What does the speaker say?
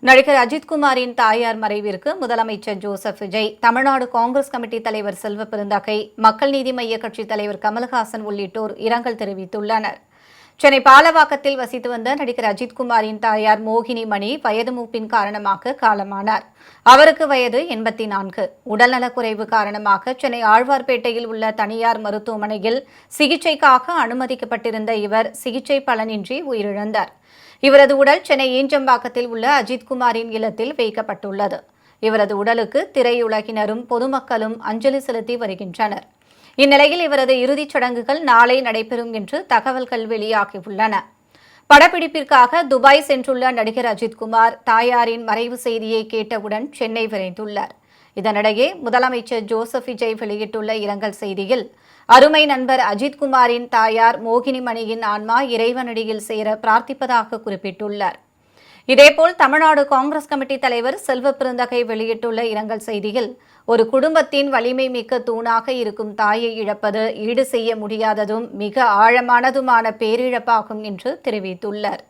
நடிகர் அஜித்குமாரின் தாயார் மறைவிற்கு முதலமைச்சர் ஜோசப் விஜய், தமிழ்நாடு காங்கிரஸ் கமிட்டி தலைவர் செல்வ பெருந்தகை, மக்கள் நீதி மய்ய கட்சித் தலைவர் கமல்ஹாசன் உள்ளிட்டோர் இரங்கல் தெரிவித்துள்ளனர். சென்னை பாலவாக்கத்தில் வசித்து வந்த நடிகர் அஜித்குமாரின் தாயார் மோகினி மணி வயது மூப்பின் காரணமாக காலமானார். அவருக்கு வயது 84. உடல்நலக்குறைவு காரணமாக சென்னை ஆழ்வார்பேட்டையில் உள்ள தனியார் மருத்துவமனையில் சிகிச்சைக்காக அனுமதிக்கப்பட்டிருந்த இவர் சிகிச்சை பலனின்றி உயிரிழந்தார். இவரது உடல் சென்னை ஈஞ்சம்பாக்கத்தில் உள்ள அஜித்குமாரின் இல்லத்தில் வைக்கப்பட்டுள்ளது. இவரது உடலுக்கு திரையுலகினரும் பொதுமக்களும் அஞ்சலி செலுத்தி வருகின்றனர். இந்நிலையில் இவரது இறுதிச் சடங்குகள் நாளை நடைபெறும் என்று தகவல்கள் வெளியாகியுள்ளன. படப்பிடிப்பிற்காக துபாய் சென்றுள்ள நடிகர் அஜித்குமார் தாயாரின் மறைவு செய்தியை கேட்டவுடன் சென்னை விரைந்துள்ளார். இதனிடையே முதலமைச்சர் ஜோசப் விஜய் வெளியிட்டுள்ள இரங்கல் செய்தியில், அருமை நண்பர் அஜித்குமாரின் தாயார் மோகினி மணியின் ஆன்மா இறைவனடியில் சேர பிரார்த்திப்பதாக குறிப்பிட்டுள்ளார். இதேபோல் தமிழ்நாடு காங்கிரஸ் கமிட்டி தலைவர் செல்வ பெருந்தகை வெளியிட்டுள்ள இரங்கல் செய்தியில், ஒரு குடும்பத்தின் வலிமை மிக்க தூணாக இருக்கும் தாயை இழப்பது ஈடு செய்ய முடியாததும் மிக ஆழமானதுமான பேரிழப்பாகும் என்று தெரிவித்துள்ளார்.